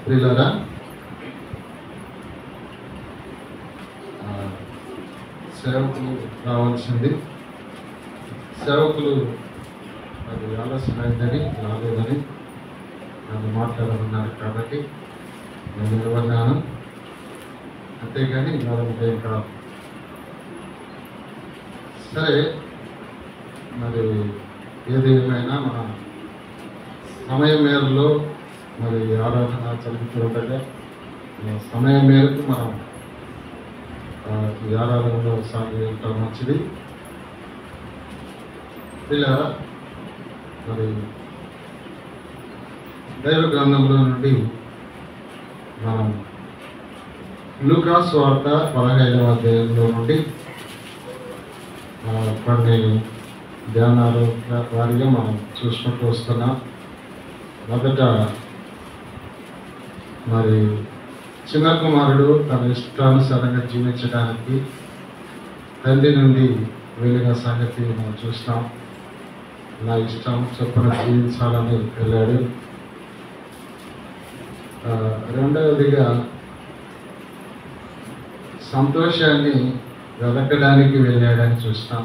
ప్రియులారా, సేవకులు రావాల్సింది. సేవకులు అది ఆలస్యమైందని రాలేదని నన్ను మాట్లాడమన్నారు కాబట్టి నేను నిలబడినాను, అంతేగాని ఇంకేం కాదు. సరే, మరి ఏది ఏమైనా మన సమయం మేరలో మరి ఆరాధన జరుగుతుండగా సమయం మేరకు మనం ఈ ఆరాధనలో సాగడం మంచిది. ఇలా మరి దైవ గ్రంథంలో నుండి మనం లూకా సువార్త 15వ అధ్యాయంలో నుండి కొన్ని ధ్యానాలు వారిగా మనం చూసుకుంటూ వస్తున్నాం. మొదట మరి చిన్న కుమారుడు తన ఇష్టానుసారంగా జీవించడానికి తండ్రి నుండి వెళ్ళిన సంగతి మనం చూస్తాం. నా ఇష్టం చొప్పున జీవించాలని వెళ్ళాడు. రెండవదిగా సంతోషాన్ని వెతకడానికి వెళ్ళాడని చూస్తాం.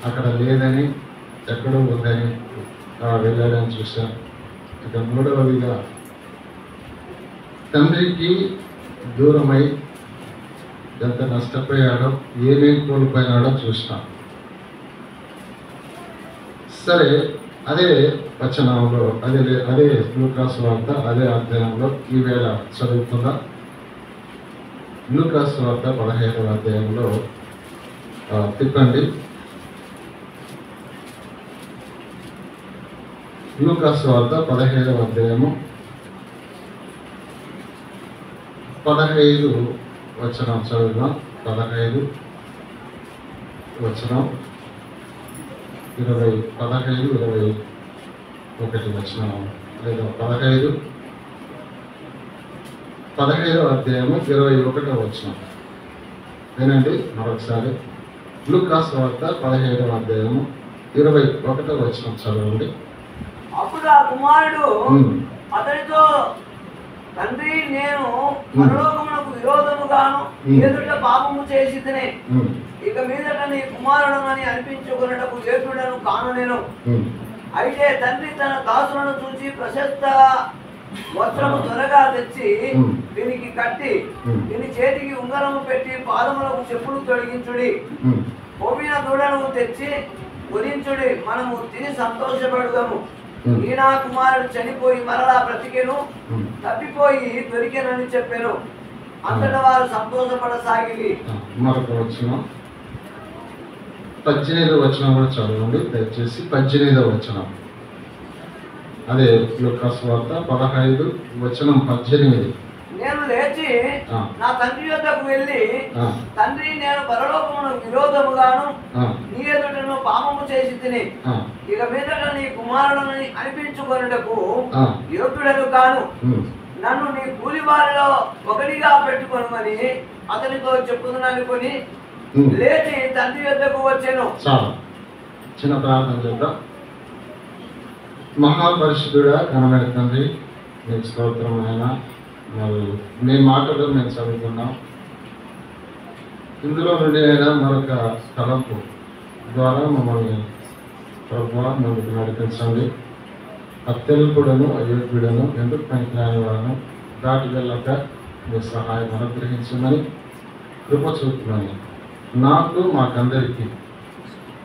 అక్కడ లేదని, ఎక్కడో ఉందని వెళ్ళాడని చూసాం. ఇక మూడవదిగా తండ్రికి దూరమై ఎంత నష్టపోయాడో, ఏమేమి కోల్పోయినాడో చూస్తాం. సరే, అదే వచనంలో అదే లూకా సువార్త అదే అధ్యాయంలో ఈవేళ చదువుకుందాం. లూకా సువార్త 15వ అధ్యాయంలో తిప్పండి. లూకా సువార్త 15వ అధ్యాయము 15 వచనం చదువుదాం. 15 వచనం 21 వచనం, లేదా 15వ అధ్యాయము 21వ వచనం వినండి మరొకసారి. లూకా సువార్త 15వ అధ్యాయము 21వ వచనం చదవండి. అప్పుడు ఆ కుమారుడు అతనితో, తండ్రి, నేను పరలోకమునకు విరోధముగాను ఎదుట పాపము చేసితిని. ఇక మీదట నీ కుమారుడనని అనిపించుకున్నటకు యోగ్యుడను కాను నేను. అయితే తండ్రి తన దాసులను చూసి ప్రశస్త వస్త్రము త్వరగా తెచ్చి దీనికి కట్టి దీని చేతికి ఉంగరము పెట్టి పాదములకు చెప్పులు తొలగించుడి, పోమిన దూడను తెచ్చి వధించుడి, మనము తిని సంతోషపడుదాము. ఈ నా కుమారుడు చనిపోయి మరలా బ్రతికెను, తప్పిపోయి దొరికెనని చెప్పాను. అంతటా వారు సంతోషపడసాగి. మరొక వచనం 18వ వచనం కూడా చదవండి దయచేసి. 18వ వచనం అదే లూకా సువార్త 15 వచనం 18. నేను లేచి నా తండ్రి యొద్దకు వెళ్ళి, తండ్రి, నేను పరలోకమునకు విరోధముగాను నీ ఎదుటను పాపము చేసి తిని, ఇక మీదట నీ కుమారుడని అనిపించుకొనుటకు యోగ్యుడను కాను. నన్ను నీ కూలి వారిలో ఒకటిగా పెట్టుకొనమని అతనితో చెప్పుదుననుకొని లేచి తండ్రి యొద్దకు వచ్చాను. చిన్న ప్రార్థన చేద్దాం. మహాపరిశుద్ధుడా, ఘనమైన తండ్రి, నీకు స్తోత్రం. అయినా మరి మీ మాటలు మేము చదువుకున్నాం. ఇందులో నుండి అయినా మరొక తలంపు ద్వారా మమ్మల్ని ప్రభువా ముందుకు నడిపించండి. అత్యల్పుడను అయోగ్యుడను ఎందుకు పనికిరాని వాడను దాటి వెళ్ళక మీ సహాయం అనుగ్రహించమని కృప చూపుమని నాకు మాకందరికీ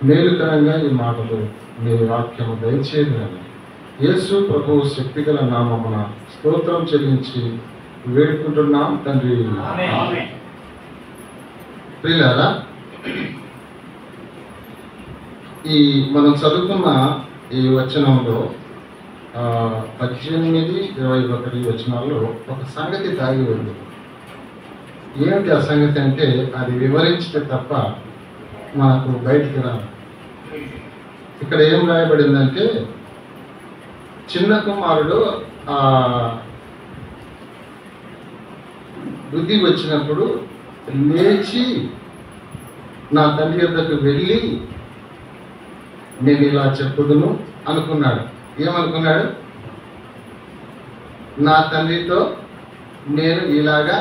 మేలుకరంగా ఈ మాటలు మీ వాక్యము దయచేయని యేసు ప్రభువు శక్తిగల నామమున స్తోత్రం చెల్లించి వేడుకుంటున్నాం తండ్రి. ప్రియులారా, ఈ మనం చదువుకున్న ఈ వచనంలో 18, 21 వచనాల్లో ఒక సంగతి దాగి ఉంది. ఏమిటి ఆ సంగతి అంటే, అది వివరించితే తప్ప మనకు బయటికి రాదు. ఇక్కడ ఏం రాయబడిందంటే, చిన్న కుమారుడు బుద్ధి వచ్చినప్పుడు లేచి నా తండ్రి యొద్దకు వెళ్ళి నేను ఇలా చెప్పుదును అనుకున్నాడు. ఏమనుకున్నాడు? నా తండ్రితో నేను ఇలాగా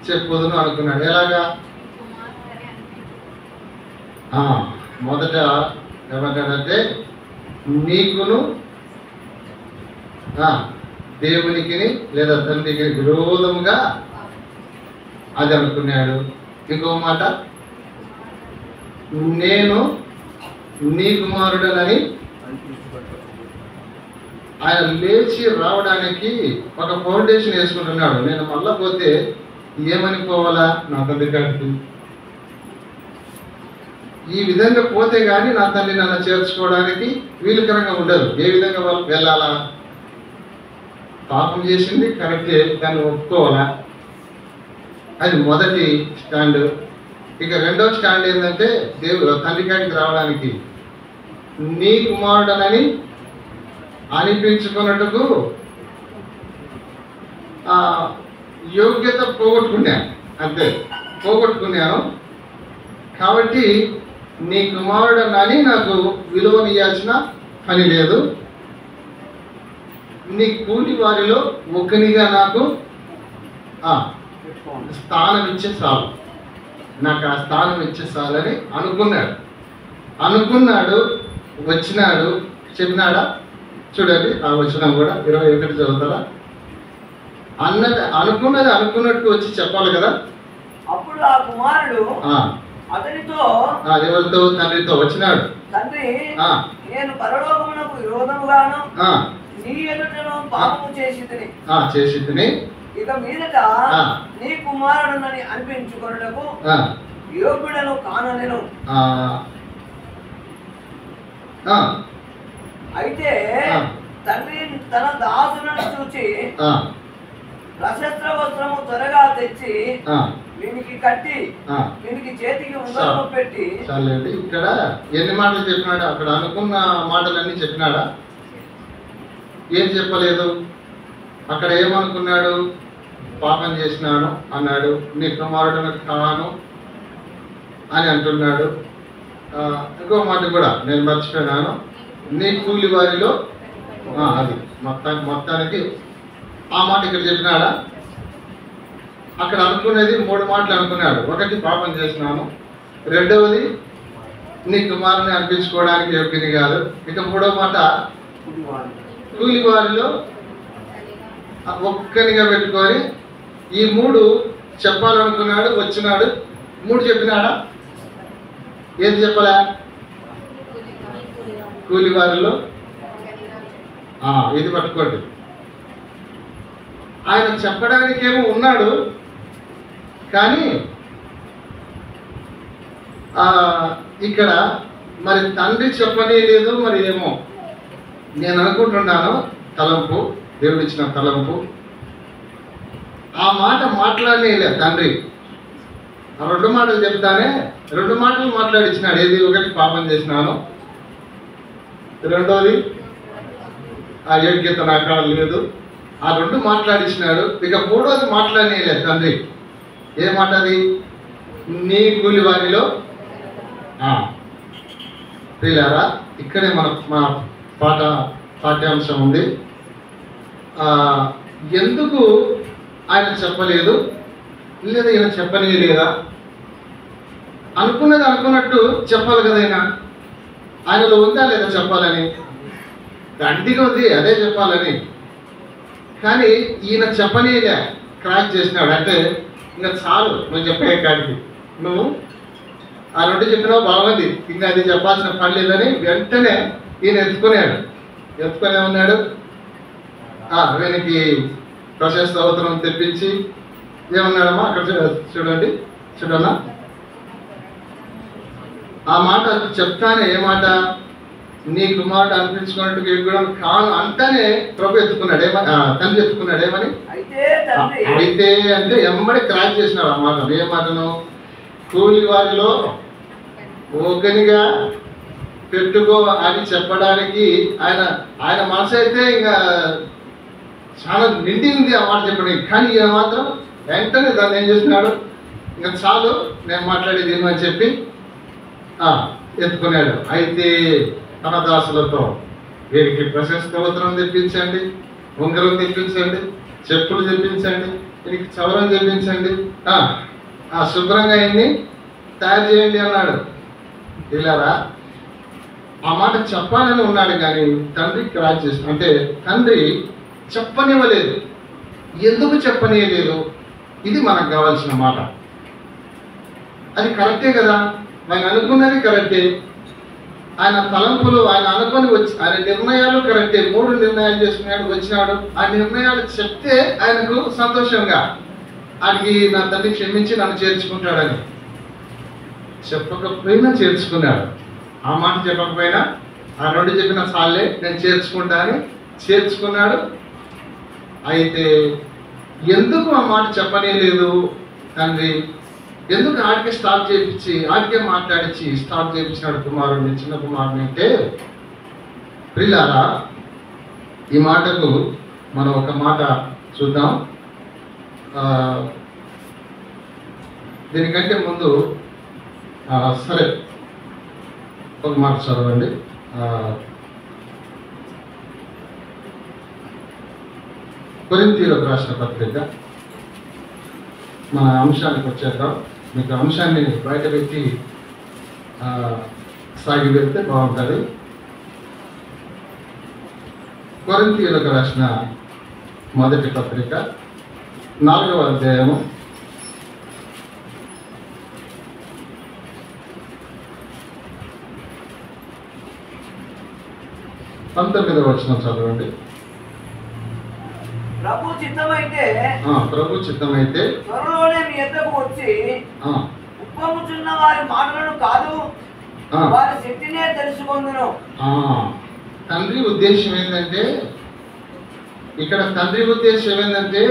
చెప్పుదును అనుకున్నాడు. ఎలాగా? మొదట ఏమంటాడంటే నీకును దేవునికి లేదా తండ్రికి విరోధముగా అది అనుకున్నాడు. ఇంకో మాట, నేను నీ కుమారుడనని ఆయన లేచి రావడానికి ఒక ఫౌండేషన్ వేసుకుంటున్నాడు. నేను మళ్ళా పోతే ఏమని పోవాలా? నా తండ్రి కాడికి. ఈ విధంగా పోతే కానీ నా తండ్రి నన్ను చేర్చుకోవడానికి వీలుకరంగా ఉండదు. ఏ విధంగా వెళ్ళాలా? పాపం చేసింది కరెక్టే, దాన్ని ఒప్పుకోవాలా? అది మొదటి స్టాండ్. ఇక రెండో స్టాండ్ ఏంటంటే దేవుడు తండ్రి కాడికి రావడానికి నీ కుమారుడనని అనిపించుకున్నట్టుకు యోగ్యత పోగొట్టుకున్నాను. అంతే, పోగొట్టుకున్నాను. కాబట్టి నీ కుమారుడనని నాకు విలువనియాల్సిన పని లేదు. నీ కూలి వారిలో ఒకనిగా నాకు స్థానం ఇచ్చే చాలు, నాకు ఆ స్థానం ఇచ్చే చాలని అనుకున్నాడు. వచ్చినాడు. చెప్పినాడా? చూడండి ఆ వచనం కూడా 21 చదువుతారా? అనుకున్నది అనుకున్నట్టు వచ్చి చెప్పాలి కదా. అప్పుడు ఆ కుమారుడు అతనితో ఎవరితో? తండ్రితో వచ్చినాడు. తండ్రి, నేను పరలోకమునకు విరోధముగాను నీ ఎదుటను పాపము చేసి తిని ఇక మీదట నీ కుమారుడునని అనిపించుకొనుటకు యోగ్యుడను కాననెను. అయితే తండ్రి తన దాసులను చూచి ప్రశస్త్ర వస్త్రము త్వరగా తెచ్చి వీనికి కట్టి వీనికి చేతికి ఉంగరము పెట్టి. చాలండి. ఇక్కడ ఎన్ని మాటలు చెప్పినాడు? అక్కడ అనుకున్న మాటలన్నీ చెప్పినాడా? ఏం చెప్పలేదు. అక్కడ ఏమనుకున్నాడు? పాపం చేసినాను అన్నాడు, నీ కుమారుడు కాను అని అంటున్నాడు. ఇంకో మాట కూడా నేను మర్చిపోయినాను, నీ కూలి వారిలో అది మొత్తానికి ఆ మాట ఇక్కడ చెప్పినాడా? అక్కడ అనుకునేది 3 మాటలు అనుకున్నాడు. ఒకటి, పాపం చేసినాను. రెండవది, నీ కుమారుని అనిపించుకోవడానికి యోగ్యుని కాదు. ఇక 3వ మాట, కూలి వారిలో ఒక్కనిగా పెట్టుకొని. ఈ 3 చెప్పాలనుకున్నాడు. వచ్చినాడు. 3 చెప్పినాడా? ఏది చెప్పాలా? కూలి వారిలో ఇది పట్టుకోండి. ఆయన చెప్పడానికేమో ఉన్నాడు, కానీ ఇక్కడ మరి తండ్రి చెప్పనే లేదు. మరి ఏమో నేను అనుకుంటున్నాను, తలంపు, దేవుడు ఇచ్చిన తలంపు. ఆ మాట మాట్లాడనే లేదు తండ్రి. ఆ 2 మాటలు చెప్తానే 2 మాటలు మాట్లాడిచ్చినాడు. ఏది? ఒకటి, పాపం చేసినాను. రెండోది, ఆ యోగ్యత నా కాడ లేదు. ఆ 2 మాట్లాడిచ్చినాడు. ఇక 3వది మాట్లాడనే లేదు తండ్రి. ఏ మాట అది? నీ కూలి వారిలో. ప్రియులారా, ఇక్కడే మన పాఠ్యాంశం ఉంది. ఎందుకు ఆయన చెప్పలేదు, లేదా ఈయన చెప్పనే లేదా? అనుకున్నది అనుకున్నట్టు చెప్పాలి కదా. ఆయనలో ఉందా లేదా చెప్పాలని? దండిగా ఉంది అదే చెప్పాలని. కానీ ఈయన చెప్పనేలే, క్రాక్ చేసినాడు. అంటే ఇంకా చాలు నువ్వు చెప్పే కాడికి, నువ్వు ఆ 2 చెప్పినావు బాగుంది, ఇంకా అది చెప్పాల్సిన పని లేదని వెంటనే ఈయన ఎత్తుకునే ఉన్నాడు. వీనికి ప్రశస్త అవతరం తెప్పించి ఏమన్నాడమ్మా? అక్కడ చూడన్నా, ఆ మాట చెప్తానే. ఏ మాట? నీ కుమారుడు అనిపించుకున్నట్టు కూడా కాను అంటానే ప్రభు ఎత్తుకున్నాడు. తండ్రి ఎత్తుకున్నాడు. ఏమని? అయితే అంటే ఎంబడి క్రాక్ చేసినాడు ఆ మాట. ఏ మాటను? కూలి వారిలో ఒకనిగా పెట్టుకో అని చెప్పడానికి ఆయన మనసు అయితే ఇంకా చాలా నిండి ఉంది ఆ మాట చెప్పడానికి. కానీ ఈయన మాత్రం వెంటనే దాన్ని ఏం చేస్తున్నాడు? ఇంకా చాలు నేను మాట్లాడేది ఏమని చెప్పి ఎత్తుకున్నాడు. అయితే తన దాసులతో వీరికి ప్రశస్త ఉత్తరం తెప్పించండి, ఉంగరం తెప్పించండి, చెప్పులు తెప్పించండి, దీనికి చవరం తెప్పించండి, శుభ్రంగా అయింది తయారు చేయండి అన్నాడు. ఇలారా ఆ మాట చెప్పాలని ఉన్నాడు కానీ తండ్రి క్రాస్ చేసి, అంటే తండ్రి చెప్పనివ్వలేదు. ఎందుకు చెప్పనివ్వలేదు? ఇది మనకు కావాల్సిన మాట. అది కరెక్టే కదా, ఆయన అనుకున్నది కరెక్టే, ఆయన తలంపులు ఆయన అనుకొని వచ్చి ఆయన నిర్ణయాలు కరెక్టే. 3 నిర్ణయాలు చేసుకున్నాడు, వచ్చినాడు. ఆ నిర్ణయాలు చెప్తే ఆయనకు సంతోషంగా ఆయనకి నా తండ్రి క్షమించి నన్ను చేర్చుకుంటాడని. చెప్పకపోయినా చేర్చుకున్నాడు. ఆ మాట చెప్పకపోయినా ఆ 2 చెప్పిన సార్లే నేను చేర్చుకుంటా అని చేర్చుకున్నాడు. అయితే ఎందుకు ఆ మాట చెప్పనేలేదు తండ్రి? ఎందుకు ఆడికే స్టార్ట్ చేయించి ఆడికే మాట్లాడించి స్టార్ట్ చేయించినాడు కుమారుడిని, చిన్న కుమారుని అంటే, ప్రియులారా ఈ మాటకు మనం ఒక మాట చూద్దాం. దీనికంటే ముందు సరే ఒక మాట చదవండి. కొరింథీయులకు రాసిన పత్రిక, మన అంశానికి వచ్చేద్దాం. మీకు అంశాన్ని బయట పెట్టి సాగి వెళ్తే బాగుంటుంది. కొరింథీయులకు రాసిన మొదటి పత్రిక 4వ అధ్యాయము 19వ వచనం చదవండి. ప్రభు చిత్తమైతే త్వరలోనే మీ యొద్దకు వచ్చి ఉప్పొంగుచున్న వారి మాటలను కాదు వారి శక్తినే తెలుసుకొందును. తండ్రి ఉద్దేశం ఏంటంటే, ఇక్కడ తండ్రి ఉద్దేశం ఏంటంటే,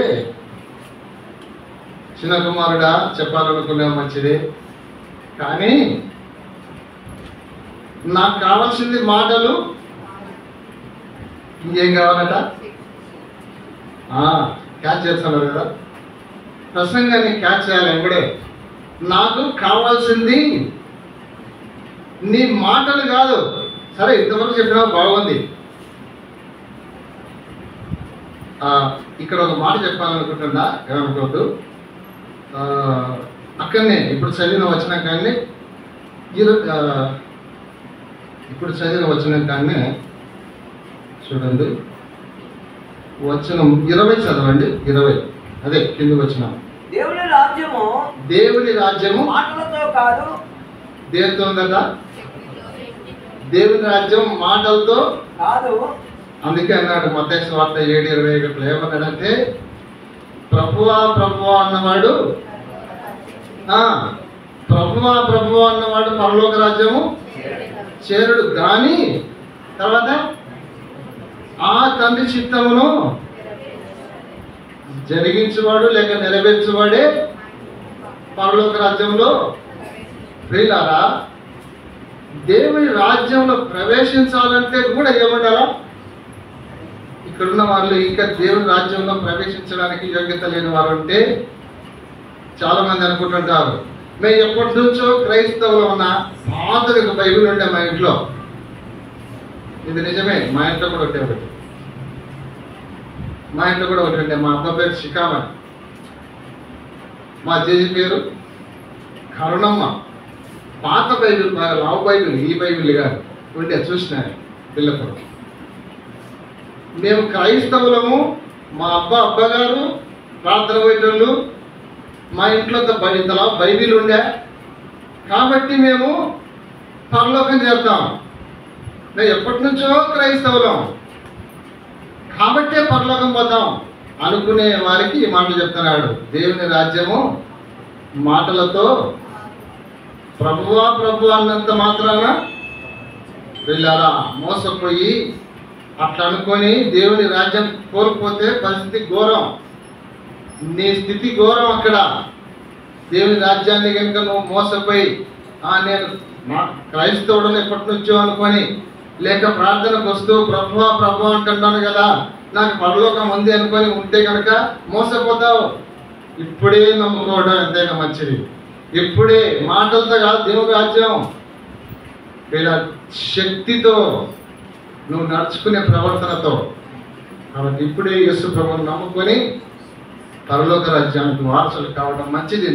చిన్న కుమారుడా చెప్పాలనుకునే మంచిదే, కానీ నాకు కావాల్సింది మాటలు, ఇంకేం కావాలట? క్యాచ్ చేస్తున్నారు కదా, ప్రసంగాన్ని క్యాచ్ చేయాలి ఎంబడే. నాకు కావాల్సింది నీ మాటలు కాదు. సరే ఇంతవరకు చెప్పినా బాగుంది. ఇక్కడ ఒక మాట చెప్పాలనుకుంటున్నా, ఏమనుకోవద్దు. అక్కడనే ఇప్పుడు చదివిన వచ్చిన కానీ చూడండి, వచనం 20 చదవండి. 20 అదే కింద వచ్చిన దేవుని రాజ్యము మాటలతో కాదు. దేనితో ఉందట? దేవుని రాజ్యం మాటలతో కాదు. అందుకే అన్నాడు మత్తయి సువార్త 7:21 ఏమన్నాడంటే, ప్రభువా ప్రభువా అన్నవాడు పరలోక రాజ్యము చేరుడు కానీ తర్వాత ఆ తండ్రి చిత్తమును జరిగించేవాడు లేక నెరవేర్చేవాడే పరలోక రాజ్యంలో. ప్రియులారా, దేవుని రాజ్యంలో ప్రవేశించాలంటే కూడా ఏమంటారా? ఇక్కడున్న వాళ్ళు ఇంకా దేవుని రాజ్యంలో ప్రవేశించడానికి యోగ్యత లేని వారు అంటే చాలా మంది అనుకుంటుంటారు, మేము ఎప్పటి నుంచో క్రైస్తవులు ఉన్న పాతది ఒక బైబిల్ ఉండే మా ఇంట్లో. ఇది నిజమే, మా ఇంట్లో కూడా ఒకటి ఉండే. మా అబ్బా పేరు శిఖామణి, మా జేజీ పేరు కరుణమ్మ. పాత బైబిల్, బాగా లావు బైబిల్, ఈ బైబిల్ కాదు ఉండే, చూసినారు పిల్లప్పుడు. మేము క్రైస్తవులము, మా అబ్బగారు ప్రార్థన పోయేటోళ్ళు, మా ఇంట్లో ఇంతలా బైబిల్ ఉండే కాబట్టి మేము పరలోకం చేస్తాం. మేము ఎప్పటి నుంచో క్రైస్తవులం కాబట్టే పరలోకం పోతాం అనుకునే వారికి ఈ మాటలు చెప్తున్నాడు. దేవుని రాజ్యము మాటలతో ప్రభువా ప్రభు అన్నంత మాత్రాన వెళ్ళారా మోసపోయి అట్లా అనుకొని దేవుని రాజ్యం కోల్పోతే పరిస్థితి ఘోరం. నీ స్థితి ఘోరం. అక్కడ దేవుని రాజ్యాన్ని కనుక నువ్వు మోసపోయి నేను క్రైస్తవుడు ఎప్పటి నుంచో అనుకొని, లేక ప్రార్థనకు వస్తూ ప్రభువా ప్రభు అంటున్నాను కదా నాకు పరలోకం ఉంది అనుకొని ఉంటే కనుక మోసపోతావు. ఇప్పుడే నమ్ముకోవడం ఎంతైనా మంచిది. ఇప్పుడే మాటలతో కాదు, దేవుని రాజ్యం వీళ్ళ శక్తితో నువ్వు నడుచుకునే ప్రవర్తనతో కాబట్టి ఇప్పుడే యేసు ప్రభువును నమ్ముకొని పరలోక రాజ్యానికి వారసులు కావడం మంచిది.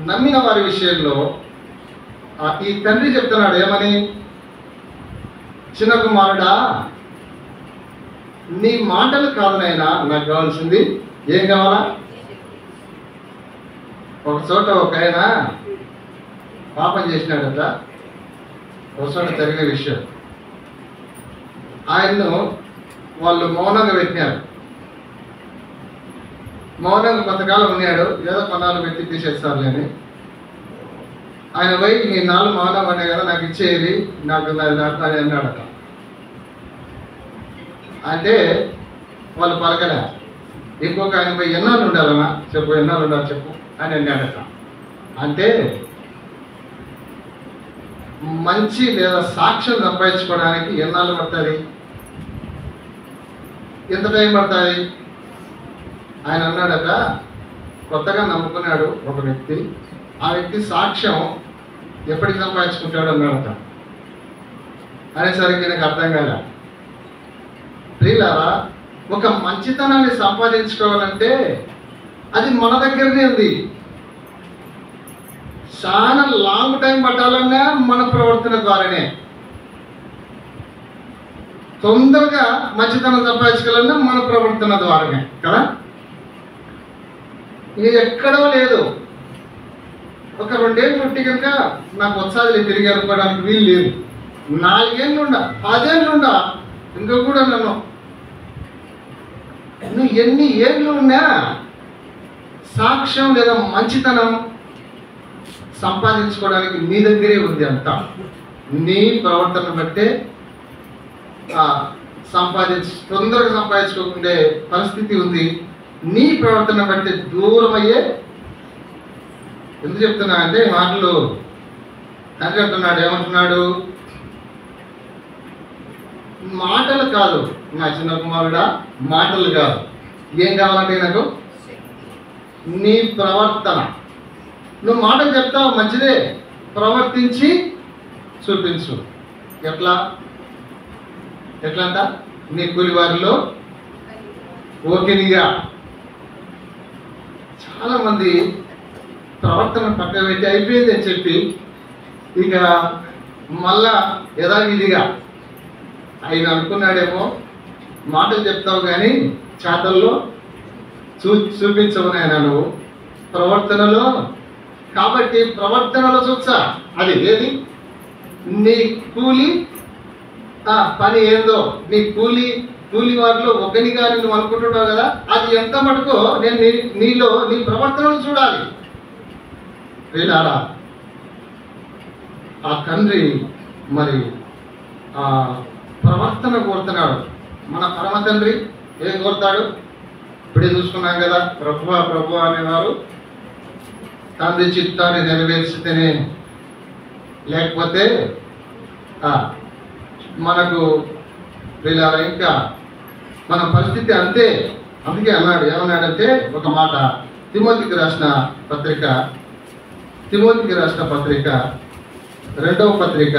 నమ్మిన వారి విషయంలో ఈ తండ్రి చెప్తున్నాడు ఏమని, చిన్న కుమారుడా నీ మాటలు కాదు నాయనా నాకు కావాల్సింది, ఏం కావాలా? ఒక చోట ఒక ఆయన పాపం చేసినాడట, ఒక చోట జరిగే విషయం. ఆయన్ను వాళ్ళు మౌనంగా పెట్టినారు. మౌనంగా కొంతకాలం ఉన్నాడు, ఏదో కొన్నాళ్ళు పెట్టి తీసేస్తారు అని. ఆయన పోయి నీ నాలుగు మౌనం అనే కదా నాకు ఇచ్చేది, నాకు అని అన్నాడట. అంటే వాళ్ళు పలకలే. ఇంకొక ఆయన పోయి ఎన్నాళ్ళు ఉండాలన్నా చెప్పు, ఎన్నాళ్ళు ఉండాలి చెప్పు అని అన్నాడట. అంటే మంచి లేదా సాక్ష్యం సంపాదించుకోవడానికి ఎన్నాళ్ళు పడుతుంది, ఎంత టైం పడుతుంది? ఆయన అన్నాడట, కొత్తగా నమ్ముకున్నాడు ఒక వ్యక్తి, ఆ వ్యక్తి సాక్ష్యం ఎప్పటికి సంపాదించుకుంటాడు అన్నాడట. అనేసరికి నాకు అర్థం కాలే. ప్రియులారా, ఒక మంచితనాన్ని సంపాదించుకోవాలంటే అది మన దగ్గరనే ఉంది. చాలా లాంగ్ టైం పట్టాలన్నా మన ప్రవర్తన ద్వారానే. తొందరగా మంచితనం సంపాదించుకోవాలన్నా మన ప్రవర్తన ద్వారానే కదా. ఇది ఎక్కడో లేదు. ఒక 2 ఏళ్ళు ఉంటే కనుక నాకు వచ్చాది తిరిగి అనుకోవడానికి వీలు లేదు. 4 ఏళ్ళు 10 ఏళ్ళు ఇంకా కూడా నన్ను నువ్వు ఎన్ని ఏళ్ళు ఉన్నా సాక్ష్యం లేదా మంచితనం సంపాదించుకోవడానికి నీ దగ్గరే ఉంది. అంతా నీ ప్రవర్తన బట్టే తొందరగా సంపాదించుకోకుండే పరిస్థితి ఉంది. నీ ప్రవర్తన బట్టి దూరం అయ్యే. ఎందుకు చెప్తున్నా అంటే మాటలు తండ్రి అంటున్నాడు, ఏమంటున్నాడు? మాటలు కాదు నా చిన్న కుమారుడా, మాటలు కాదు. ఏం కావాలంటే నాకు నీ ప్రవర్తన. నువ్వు మాటలు చెప్తావు మంచిదే, ప్రవర్తించి చూపించు. ఎట్లా అంట? నీ కూలి వారిలో ఓకెనిగా. చాలా మంది ప్రవర్తన పక్కన పెట్టి అయిపోయింది అని చెప్పి ఇక మళ్ళా యథావిధిగా ఆయన అనుకున్నాడేమో, మాటలు చెప్తావు కానీ చేతల్లో చూపించవు నాయన నువ్వు ప్రవర్తనలో. కాబట్టి ప్రవర్తనలో చూసా అది ఏది నీ కూలి పని ఏందో, నీ కూలి వారిలో ఒకనిగా నువ్వు అనుకుంటున్నావు కదా, అది ఎంత మటుకో నేను నీలో నీ ప్రవర్తనలు చూడాలి. వీళ్ళారా ఆ తండ్రి మరి ఆ ప్రవర్తన కోరుతున్నాడు. మన పరమ తండ్రి ఏం కోరుతాడు? ఇప్పుడే చూసుకున్నాం కదా, ప్రభు అనేవారు తండ్రి చిత్తాన్ని నెరవేర్చితేనే, లేకపోతే మనకు వీళ్ళ ఇంకా మన పరిస్థితి అంతే. అందుకే అన్నాడు, ఏమన్నాడంటే ఒక మాట, తిమోతికి రాసిన పత్రిక 2వ పత్రిక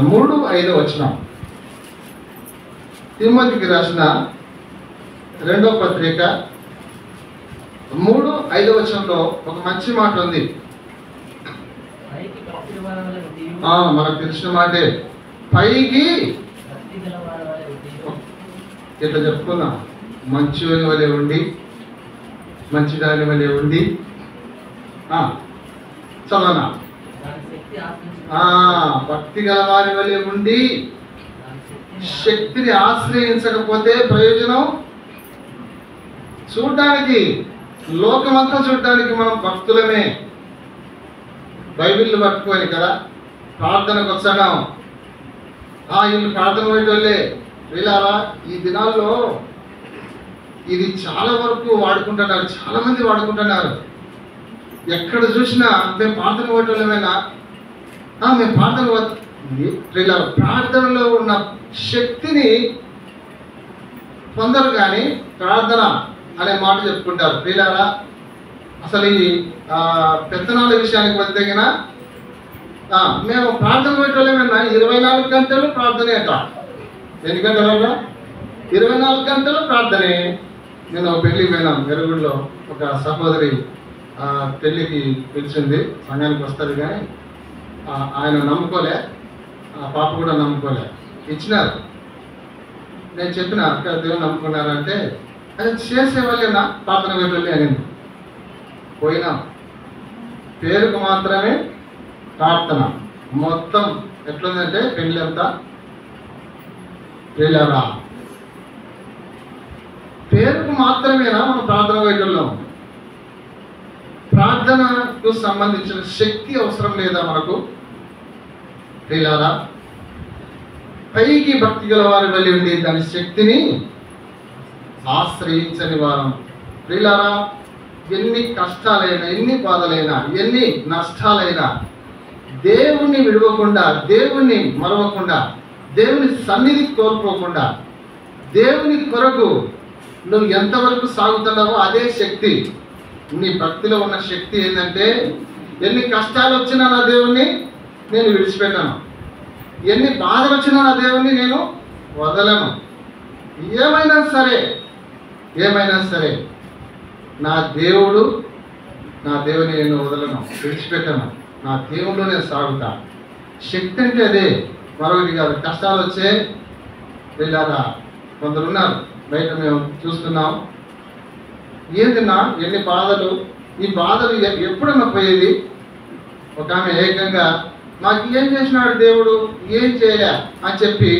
3-5 వచనం. తిమోతికి రాసిన 2వ పత్రిక 3-5 వచనంలో ఒక మంచి మాట ఉంది. మనకు తెలిసిన మాటే, పైకి ఇట్లా చెప్పుకున్నాం, మంచి వలె ఉండి, మంచిదాని వలె ఉండి చదవనా, భక్తి గల వారి వలె ఉండి శక్తిని ఆశ్రయించకపోతే ప్రయోజనం. చూడడానికి లోకమంతా చూడడానికి మనం భక్తులమే, బైబిల్ పట్టుకొని కదా ప్రార్థనకు వచ్చాం. వీళ్ళు ప్రార్థన పోయేటోళ్ళే. వీళ్ళారా ఈ దినాల్లో ఇది చాలా వరకు వాడుకుంటున్నారు, చాలా మంది వాడుకుంటున్నారు. ఎక్కడ చూసినా మేము ప్రార్థన పోయేటోళ్ళమేనా, మేము ప్రార్థనలో ఉన్న శక్తిని పొందరు కానీ ప్రార్థన అనే మాట చెప్పుకుంటారు. వీళ్ళారా అసలు ఈ పెత్తనాల విషయానికి వస్తే మేము ప్రార్థన పోయేటోళ్ళమేనా, 24 గంటలు ప్రార్థనే అట. ఎన్ని గంటలు? 24 గంటలు ప్రార్థనే. నేను పెళ్ళికి పోయినాం మెరుగుడులో, ఒక సహోదరి పెళ్ళికి పిలిచింది, సంఘానికి వస్తుంది కానీ ఆయన నమ్ముకోలే, ఆ పాప కూడా నమ్ముకోలే, ఇచ్చినారు. నేను చెప్పిన అక్క దేవుని నమ్ముకున్నారంటే అది చేసేవాళ్ళేనా ప్రార్థన వెళ్ళి అనింది. పోయినాం, పేరుకు మాత్రమే ప్రార్థన. మొత్తం ఎట్లుందంటే పెళ్ళి అంతా వెళ్ళారా, పేరుకు మాత్రమేనా మనం ప్రార్థన వెళ్ళాం? ప్రార్థనకు సంబంధించిన శక్తి అవసరం లేదా మనకు? వెళ్ళారా, పైకి భక్తి గల వారి వెళ్ళి ఉండి దాని శక్తిని ఆశ్రయించని వారం. ప్రియులారా, ఎన్ని కష్టాలైనా, ఎన్ని బాధలైనా, ఎన్ని నష్టాలైనా దేవుణ్ణి విడవకుండా, దేవుణ్ణి మరవకుండా, దేవుని సన్నిధి కోల్పోకుండా, దేవుని కొరకు నువ్వు ఎంతవరకు సాగుతున్నావో అదే శక్తి. నీ భక్తిలో ఉన్న శక్తి ఏంటంటే, ఎన్ని కష్టాలు వచ్చినా నా దేవుణ్ణి నేను విడిచిపెట్టాను, ఎన్ని బాధలు వచ్చినా నా దేవుణ్ణి నేను వదలను. ఏమైనా సరే నా దేవుని నేను వదలను, విడిచిపెట్టాను, నా దేవుళ్ళు నేను సాగుతా. శక్తి అంటే అదే, మరొకటి కాదు. కష్టాలు వచ్చే వెళ్ళారా, కొందరున్నారు బయట మేము చూస్తున్నాం, ఏంటిన్నా ఎన్ని బాధలు, ఈ బాధలు ఎప్పుడన్నా పోయేది? ఒక ఆమె ఏకంగా నాకు ఏం చేసినాడు దేవుడు, ఏం చేయలే అని చెప్పి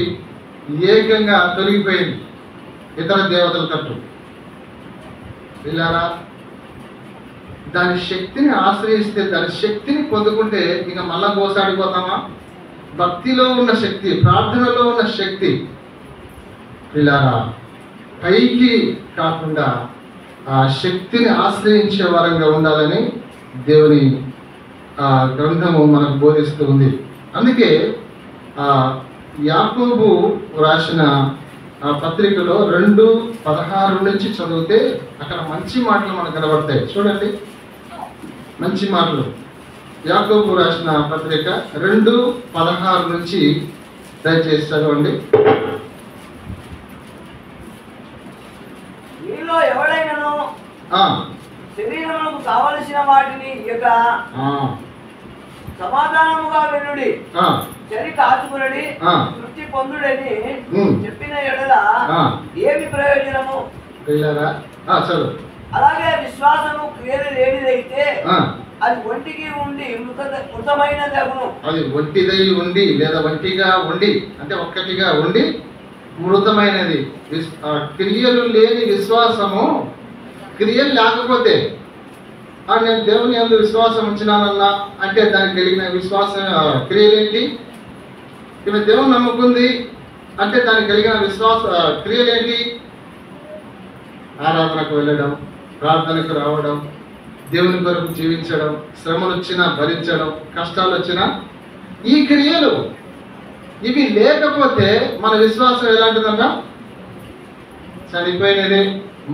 ఏకంగా తొలగిపోయింది ఇతర దేవతల తట్టు. వెళ్ళారా, దాని శక్తిని ఆశ్రయిస్తే, దాని శక్తిని పొందుకుంటే ఇక మళ్ళా కోసాడిపోతామా? భక్తిలో ఉన్న శక్తి, ప్రార్థనలో ఉన్న శక్తి వెళ్ళారా, పైకి కాకుండా ఆ శక్తిని ఆశ్రయించే వారంగా ఉండాలని దేవుని గ్రంథము మనకు బోధిస్తూ ఉంది. అందుకే యాకోబు రాసిన పత్రికలో 2:16 నుంచి చదివితే అక్కడ మంచి మాటలు మనకు కనబడతాయి. చూడండి, మంచి మాటలు. యాకోబు రాసిన పత్రిక 2:16 నుంచి దయచేసి చదవండి. మీలో ఎవడైనాను శరీరమునకు కావలసిన వాటిని ఇక సమాధానముగా వెళ్ళుడి, చలి కాచుకునడి, తృప్తి పొందుడని చెప్పిన ఎడల ఏమి ప్రయోజనము? అలాగే విశ్వాసము క్రియలు లేనిదైతే అది ఒంటికి ఉండి మృతమైన దగును. అది ఒంటిదై ఉండి లేదా ఒంటిగా ఉండి అంటే ఒక్కటిగా ఉండి మృతమైనది. క్రియలు లేని విశ్వాసము, క్రియలు లేకపోతే నేను దేవుని యందు విశ్వాసం ఉంచినానన్నా అంటే దానికి కలిగిన విశ్వాసం క్రియలేంటి? ఈమె దేవుని నమ్ముకుంది అంటే దానికి కలిగిన విశ్వాస క్రియలేంటి? ఆరాధనకు వెళ్ళడం, ప్రార్థనకు రావడం, దేవుని కొరకు జీవించడం, శ్రమలు వచ్చినా భరించడం, కష్టాలు వచ్చినా ఈ క్రియలు. ఇవి లేకపోతే మన విశ్వాసం ఎలాంటిదన్నా? చనిపోయినది,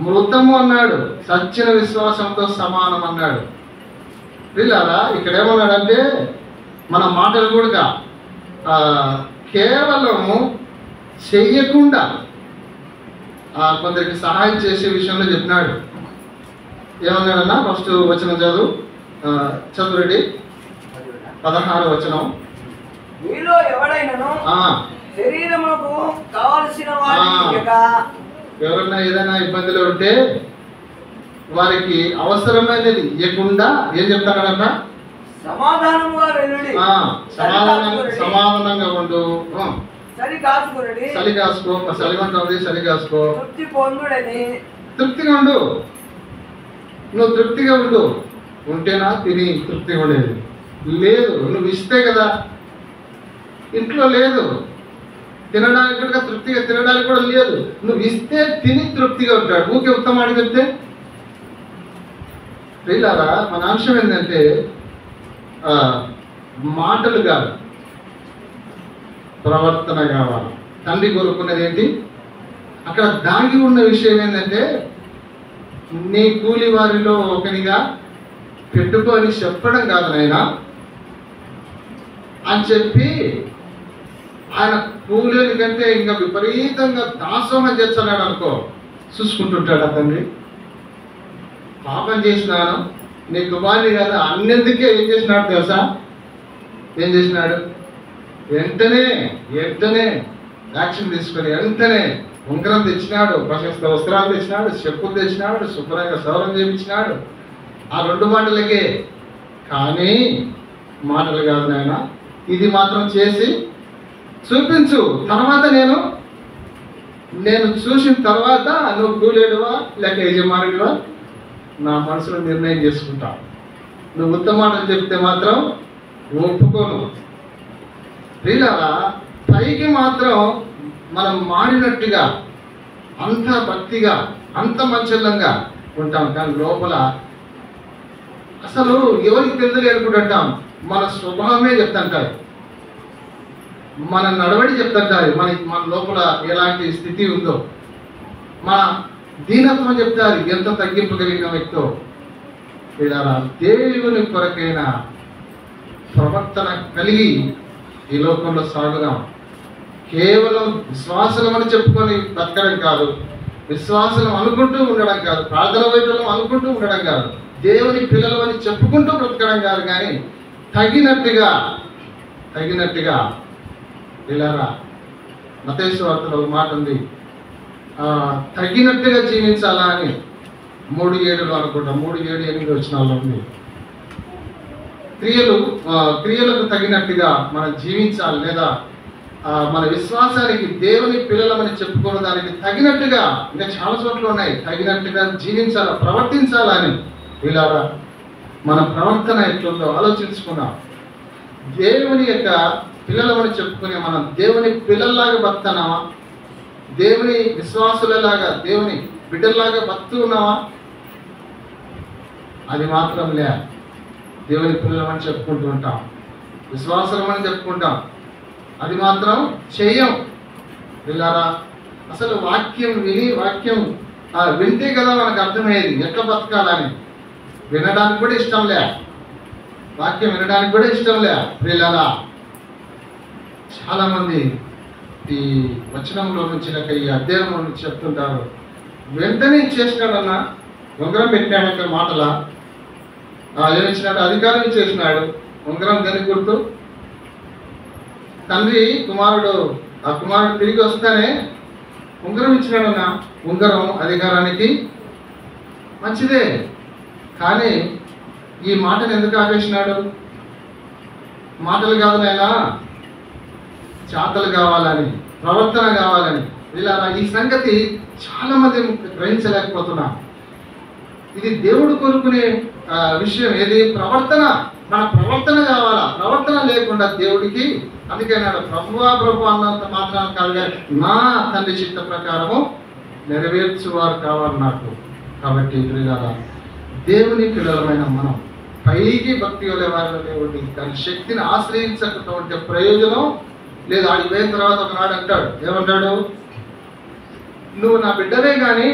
మృతము అన్నాడు, సచ్చిన విశ్వాసంతో సమానం అన్నాడు. వీళ్ళారా ఇక్కడ ఏమన్నాడంటే మన మాటలు కూడా కేవలము చెయ్యకుండా కొందరికి సహాయం చేసే విషయంలో చెప్పినాడు. ఏమన్నాడన్నా? ఫస్ట్ వచనం చదువు రెడ్డి, 16వ వచనం. మీలో ఎవడైనాను శరీరమునకు కావలసిన ఎవరన్నా ఏదైనా ఇబ్బందులు ఉంటే వారికి అవసరమైనది ఇవ్వకుండా ఏం చెప్తాడన్నా? సమాధానంగా వెళ్ళుడి, సమాధానంగా ఉండు, చలి కాచుకునడి, చలి కాసుకో, చలిమంటుంది, చలి కాసుకో, తృప్తి పొందుడని. తృప్తిగా ఉండు, నువ్వు తృప్తిగా ఉండు. ఉంటేనా తిని తృప్తిగా ఉండేది? లేదు, నువ్వు ఇస్తే కదా. ఇంట్లో లేదు, తినడానికి కూడా తృప్తిగా తినడానికి కూడా లేదు. నువ్వు ఇస్తే తిని తృప్తిగా ఉంటాడు. ఊకే ఉత్తమాడి చెప్తే వీళ్ళారా మన అంశం ఏంటంటే మాటలు కాదు, ప్రవర్తన కావాలి. తండ్రి కోరుకున్నది ఏంటి? అక్కడ దాగి ఉన్న విషయం ఏంటంటే నీ కూలి వారిలో ఒకనిగా పెట్టుకొని చెప్పడం కాదు నాయనా అని చెప్పి ఆయన కూలీల కంటే ఇంకా విపరీతంగా దాసోహం చేస్తున్నాడు అనుకో, చూసుకుంటుంటాడు తండ్రి. పాపం చేసినాను, నీ కుమారుని కదా అన్నింటికే ఏం చేసినాడు తెలుసా? ఏం చేసినాడు? వెంటనే యాక్షన్ తీసుకొని వెంటనే ఉంగరం తెచ్చినాడు, ప్రశస్త వస్త్రాలు తెచ్చినాడు, చెప్పులు తెచ్చినాడు, శుభ్రంగా సౌరం చేయించినాడు. ఆ 2 మాటలకే. కానీ మాటలు కాదు నాయన, ఇది మాత్రం చేసి చూపించు, తర్వాత నేను చూసిన తర్వాత నువ్వు కూలేడువా లేక యజమానుడివా నా మనసులో నిర్ణయం చేసుకుంటా. నువ్వు ఉత్తమ మాటలు చెప్తే మాత్రం ఒప్పుకోను. ప్రియులారా, పైకి మాత్రం మనం మారినట్టుగా అంత భక్తిగా అంత మంచల్లంగా ఉంటాం, కానీ లోపల అసలు ఎవరికి తెలియదు అనుకుంటుంటాం. మన స్వభావమే చెప్తుంటారు, మన నడవడి చెప్తుంటారు, మన లోపల ఎలాంటి స్థితి ఉందో, మన దీనత్వం చెప్తారు, ఎంత తగ్గింపు కలిగిన వ్యక్తో. ఇలా దేవుని కొరకైన ప్రవర్తన కలిగి ఈ లోకంలో సాగుదాం. కేవలం విశ్వాసం అని చెప్పుకొని బతకడం కాదు, విశ్వాసం అనుకుంటూ ఉండడం కాదు, ప్రార్థన వైద్యులం అనుకుంటూ ఉండడం కాదు, దేవుని పిల్లలు అని చెప్పుకుంటూ బ్రతకడం కాదు, కానీ తగినట్టుగా ఇలారా. మత్తయి సువార్తలో ఒక మాట ఉంది, తగినట్టుగా జీవించాలా అని 3:7 అనుకుంటా, 3:7-8 వచనాల్లో ఉంది. క్రియలకు తగినట్టుగా మనం జీవించాలి, లేదా మన విశ్వాసానికి దేవుని పిల్లలమని చెప్పుకున్న దానికి తగినట్టుగా, ఇంకా చాలా చోట్ల ఉన్నాయి, తగినట్టుగా జీవించాలా, ప్రవర్తించాలని. ఇలారా మన ప్రవర్తన ఎట్లుందో ఆలోచించుకున్నాం. దేవుని యొక్క పిల్లలమని చెప్పుకునే మనం దేవుని పిల్లల్లాగా బతున్నామా? దేవుని విశ్వాసులలాగా, దేవుని బిడ్డల్లాగా బతు ఉన్నావా? అది మాత్రం లే. దేవుని పిల్లలమని చెప్పుకుంటూ ఉంటాం, విశ్వాసమని చెప్పుకుంటాం, అది మాత్రం చెయ్యం. పిల్లారా, అసలు వాక్యం వింటే కదా మనకు అర్థమయ్యేది ఎట్లా బతకాలని. వినడానికి కూడా ఇష్టం లే, వాక్యం వినడానికి కూడా ఇష్టం లే. పిల్లారా, చాలా మంది ఈ వచనంలో నుంచి లేక ఈ అధ్యాయంలో నుంచి చెప్తుంటారు, వెంటనే ఇచ్చేసినాడన్నా, ఉంగరం పెట్టినాడంటే మాటలా, ఏమిచ్చినాడు? అధికారం ఇచ్చేసినాడు. ఉంగరం దేనికి గుర్తు? తండ్రి ఆ కుమారుడు తిరిగి వస్తానే ఉంగరం ఇచ్చినాడన్నా. ఉంగరం అధికారానికి మంచిదే, కానీ ఈ మాటను ఎందుకు ఆపేసినాడు? మాటలు కాదు నాయనా, చేతలు కావాలని, ప్రవర్తన కావాలని. ఇలా ఈ సంగతి చాలా మంది గ్రహించలేకపోతున్నా. ఇది దేవుడు కోరుకునే విషయం. ఏది? ప్రవర్తన. మన ప్రవర్తన కావాలా. ప్రవర్తన లేకుండా దేవుడికి, అందుకే నాడు ప్రభు అన్నంత మాత్రం కాదు, నా తండ్రి చిత్త ప్రకారము నెరవేర్చువారు కావాలి నాకు. కాబట్టి దేవుని పిల్లలమైన మనం పైకి భక్తి వారిలో దేవుడి దాని శక్తిని ఆశ్రయించకపోతే ప్రయోజనం లేదు. ఆడికి పోయిన తర్వాత ఒకనాడు అంటాడు, ఏమంటాడు? నువ్వు నా బిడ్డనే కానీ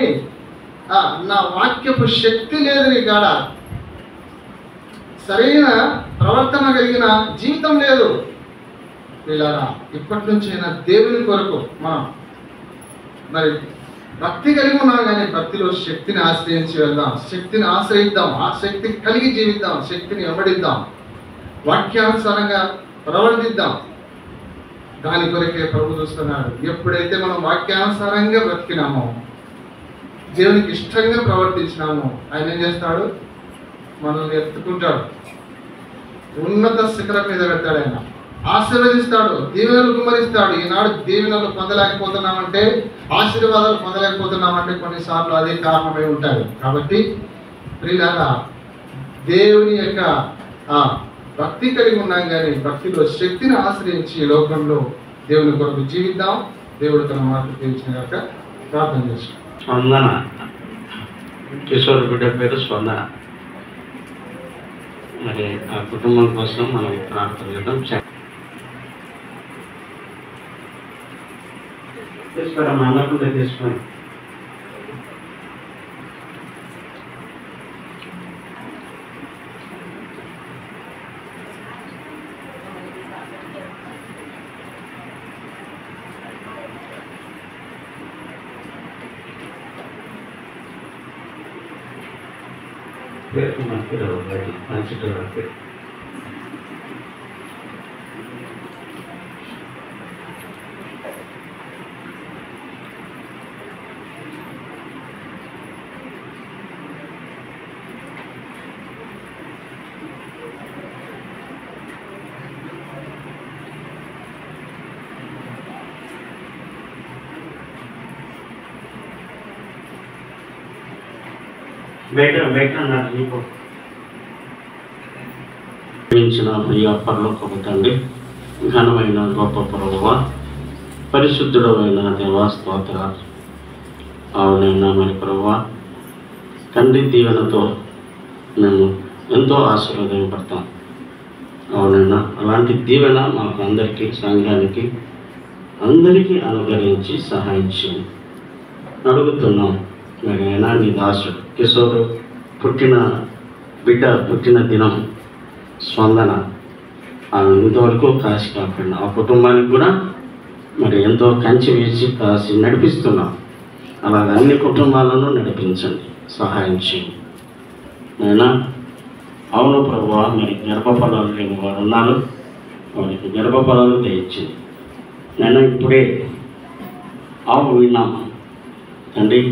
నా వాక్యపు శక్తి లేదు నీ కాడ, సరైన ప్రవర్తన కలిగిన జీవితం లేదు. వీళ్ళారా, ఇప్పటి నుంచైనా దేవుని కొరకు మనం మరి భక్తి కలిగి ఉన్నాం, కానీ భక్తిలో శక్తిని ఆశ్రయించి వెళ్దాం, శక్తిని ఆశ్రయిద్దాం, ఆ శక్తి కలిగి జీవిద్దాం, శక్తిని వెంబడిద్దాం, వాక్యానుసారంగా ప్రవర్తిద్దాం. దాని కొరకే ప్రభు చూస్తున్నాడు. ఎప్పుడైతే మనం వాక్యానుసారంగా బ్రతికినామో, దేవునికి ఇష్టంగా ప్రవర్తించినామో, ఆయన ఏం చేస్తాడు? మనల్ని ఎత్తుకుంటాడు, ఉన్నత శిఖరం మీద పెడతాడు, ఆయన ఆశీర్వదిస్తాడు, దీవెనలు కుమ్మరిస్తాడు. ఈనాడు దీవెనలు పొందలేకపోతున్నామంటే, ఆశీర్వాదాలు పొందలేకపోతున్నామంటే కొన్నిసార్లు అదే కారణమై ఉంటాయి. కాబట్టి ప్రియులారా, దేవుని యొక్క భక్తి కలిగి ఉన్నాం, కానీ భక్తిలో శక్తిని ఆశ్రయించి ఈ లోకంలో దేవుని కొరకు జీవిద్దాం. దేవుడు తన మాటలు తెలిసిన కనుక ప్రార్థన చేస్తాం. స్పందన, కిషోర్ బిడ్డ పేరు స్పందన. మరి ఆ కుటుంబం కోసం మనం ప్రార్థన చేద్దాం. తీసుకోరా, మా అన్నకుండా తీసుకోండి. మంచి బయట నాకు నీకు ప్రియ పరలోకపు తండ్రి, ఘనమైన గొప్ప ప్రభువ, పరిశుద్ధుడమైన దేవా స్తోత్రాలు. అవునైనా మరి ప్రభువ, తండ్రి దీవెనతో మేము ఎంతో ఆశీర్వాదపడతాం. అవునైనా అలాంటి దీవెన మాకు అందరికీ, సంఘానికి అందరికీ అనుగ్రహించి సహాయం చేయండి అడుగుతున్నాం. మరి అయినా నీ దాసుడు కిషోరు పుట్టిన దినం స్పందన ఇంతవరకు కాసి కాకుండా ఆ కుటుంబానికి కూడా మరి ఎంతో కంచి వేసి కాసి నడిపిస్తున్నాం. అలాగ అన్ని కుటుంబాలను నడిపించండి, సహాయం చేయండి. అయినా అవును ప్రభువా, మరి గర్భఫలాలు లేని వారు ఉన్నారు, వారికి గర్భఫలాలు తెచ్చింది. నేను ఇప్పుడే ఆవు విన్నాము తండ్రి,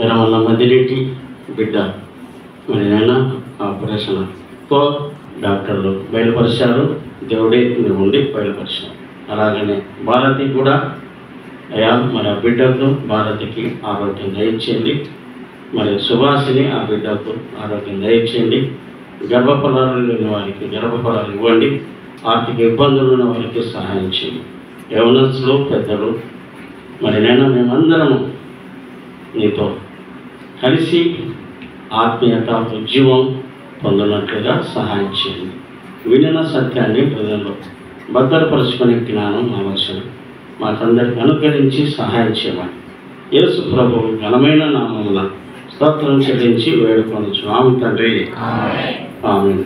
20 మంది బిడ్డ మరి నేను ఆపరేషన్తో డాక్టర్లు బయలుపరిచారు. దేవుడే మీరు ఉండి బయలుపరిచారు. అలాగనే భారతి కూడా అయ్యా మరి ఆ బిడ్డకు భారతికి ఆరోగ్యం దయచేయండి. మరి సుభాషిని ఆ బిడ్డకు ఆరోగ్యం దయచేయండి. గర్భఫలాలు లేని వారికి గర్భఫలాలు ఇవ్వండి. ఆర్థిక ఇబ్బందులు ఉన్న వారికి సహాయం చేయండి. యవనస్తులు పెద్దలు మరి నేను మేమందరము నీతో కలిసి ఆత్మీయత ఉద్యమం పొందినట్లుగా సహాయం చేయండి. వినిన సత్యాన్ని హృదయంలో భద్రపరుచుకునే జ్ఞానం ఆలోచన మాకందరికి అనుకరించి సహాయం చేయమని యేసు ప్రభువు ఘనమైన నామమున స్తోత్రం చెల్లించి వేడుకొనుచున్నాము తండ్రి. ఆమేన్.